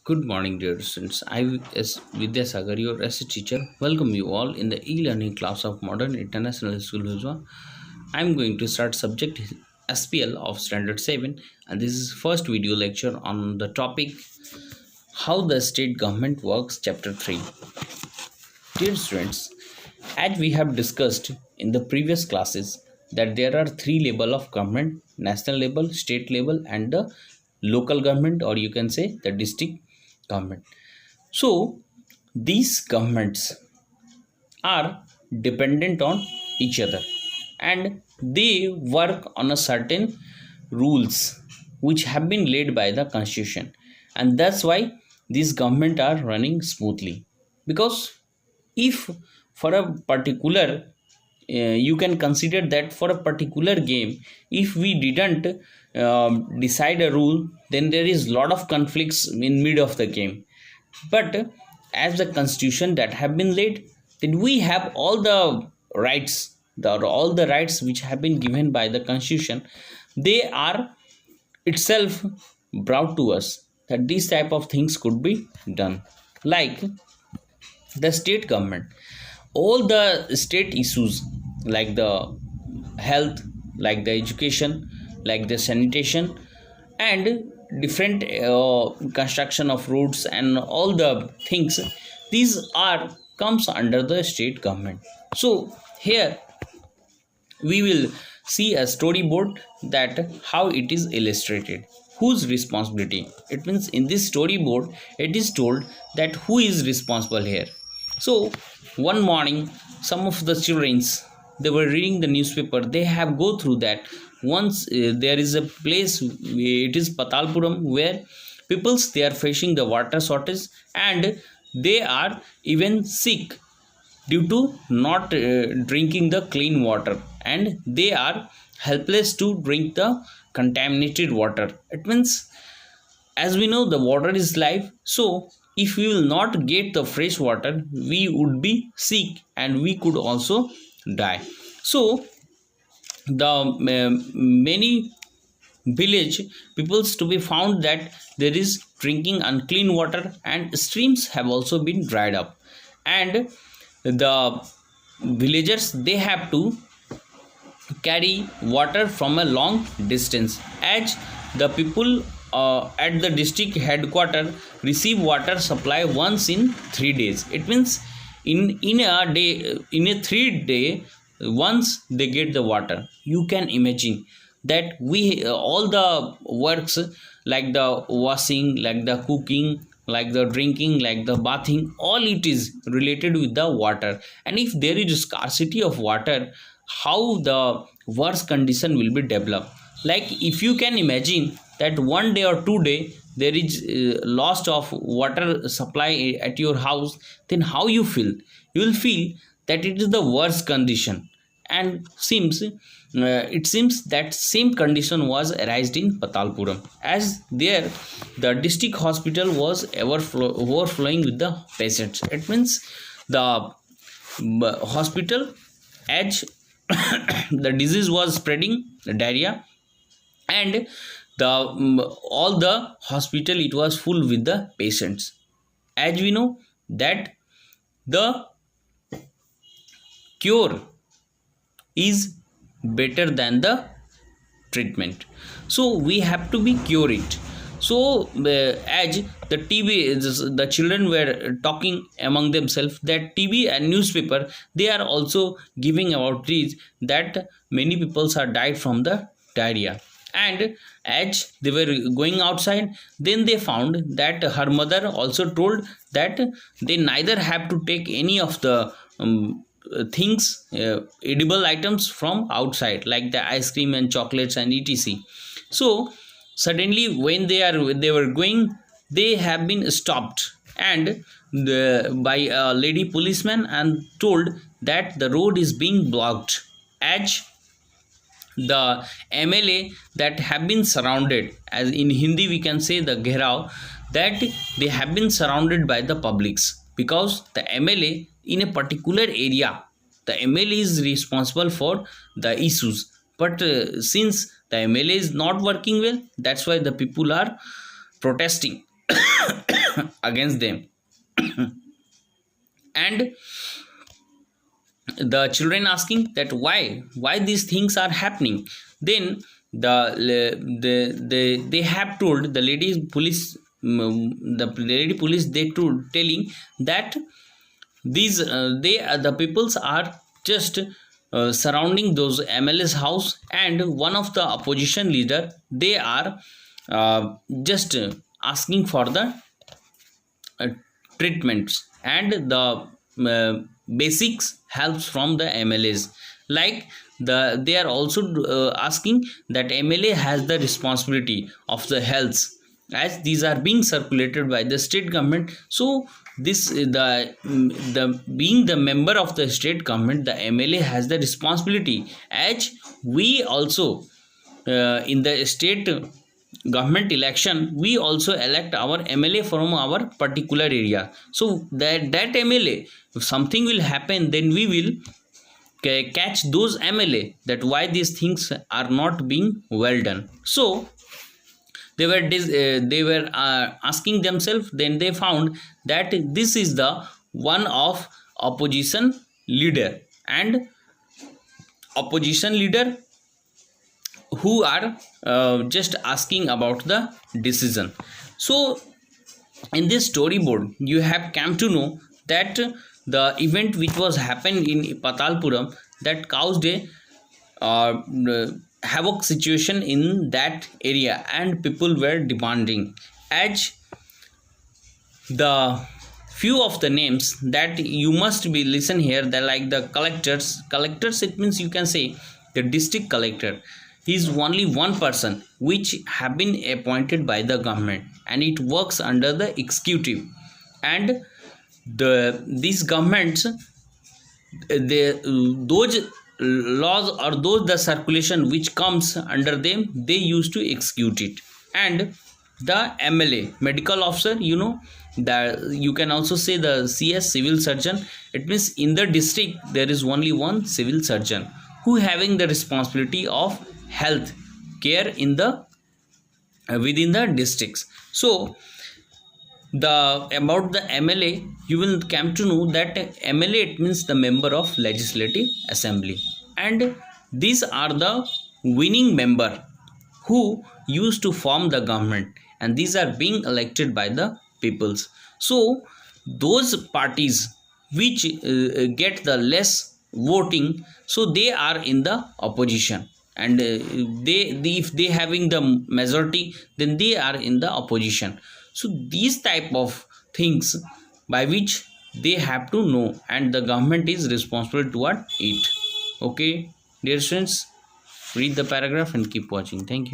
Good morning, dear students. I, as Vidyasagar, your essay teacher, welcome you all in the e-learning class of Modern International School Huzwa. I'm going to start subject SPL of Standard 7, and this is first video lecture on the topic How the State Government Works, Chapter 3. Dear students, as we have discussed in the previous classes that there are three level of government: national level, state level, and the local government, or you can say the district government. So these governments are dependent on each other and they work on a certain rules which have been laid by the constitution, and that's why these government are running smoothly. Because if for a particular you can consider that for a particular game, if we didn't decide a rule, then there is lot of conflicts in mid of the game. But as the constitution that have been laid, then we have all the rights, all the rights which have been given by the constitution, they are itself brought to us that these type of things could be done. Like the state government, all the state issues like the health, like the education, like the sanitation, and different construction of roads and all the things, these are comes under the state government. So here we will see a storyboard that how it is illustrated, whose responsibility. It means in this storyboard it is told that who is responsible here. So one morning some of the childrens, they were reading the newspaper, they have go through that once there is a place, it is Patalpuram, where peoples they are facing the water shortage and they are even sick due to not drinking the clean water, and they are helpless to drink the contaminated water. It means, as we know, the water is life. So if we will not get the fresh water, we would be sick and we could also die. So the many village peoples to be found that there is drinking unclean water and streams have also been dried up, and the villagers they have to carry water from a long distance, as the people at the district headquarter receive water supply once in 3 days. It means in a day, in a 3 day once they get the water. You can imagine that we all the works like the washing, like the cooking, like the drinking, like the bathing, all it is related with the water. And if there is scarcity of water, how the worse condition will be developed. Like if you can imagine that 1 day or 2 day there is loss of water supply at your house, then how you feel? You will feel that it is the worst condition. And seems it seems that same condition was arised in Patalpuram, as there the district hospital was overflowing with the patients. It means the hospital, as the disease was spreading, the diarrhea, and the all the hospital it was full with the patients. As we know that the cure is better than the treatment, so we have to be cure it. So as the TB, the children were talking among themselves that TB and newspaper, they are also giving about this, that many people are died from the diarrhea. And as they were going outside, then they found that her mother also told that they neither have to take any of the things, edible items from outside, like the ice cream and chocolates and etc. So suddenly when they were going, they have been stopped and by a lady policeman and told that the road is being blocked, as the MLA that have been surrounded, as in Hindi we can say the gherao, that they have been surrounded by the publics, because the MLA in a particular area, the MLA is responsible for the issues. But since the MLA is not working well, that's why the people are protesting. against them. And the children asking that why these things are happening. Then they have told the lady police, they told telling that these the peoples are just surrounding those MLA's house, and one of the opposition leader, they are just asking for the uh, treatments and the basics helps from the MLAs. Like they are also asking that MLA has the responsibility of the health, as these are being circulated by the state government. So this the being the member of the state government, the MLA has the responsibility, as we also in the state government election, we also elect our MLA from our particular area. So that MLA, if something will happen, then we will catch those MLA, that why these things are not being well done. So they were asking themselves. Then they found that this is the one of opposition leader, and opposition leader who are just asking about the decision. So in this storyboard you have come to know that the event which was happened in Patalpuram, that caused a uh, havoc situation in that area, and people were demanding, as the few of the names that you must be listen here, that like the collectors, it means you can say the district collector. He is only one person which have been appointed by the government, and it works under the executive. And these governments, those laws or those the circulation which comes under them, they used to execute it. And the MLA, medical officer, you know, that you can also say the CS, civil surgeon. It means in the district there is only one civil surgeon who having the responsibility of health care in the within the districts. So the about the MLA, you will come to know that MLA, it means the member of legislative assembly, and these are the winning member who used to form the government, and these are being elected by the peoples. So those parties which get the less voting, so they are in the opposition, and if they having the majority, then they are in the opposition. So these type of things by which they have to know, and the government is responsible toward it. Okay, dear students, read the paragraph and keep watching. Thank you.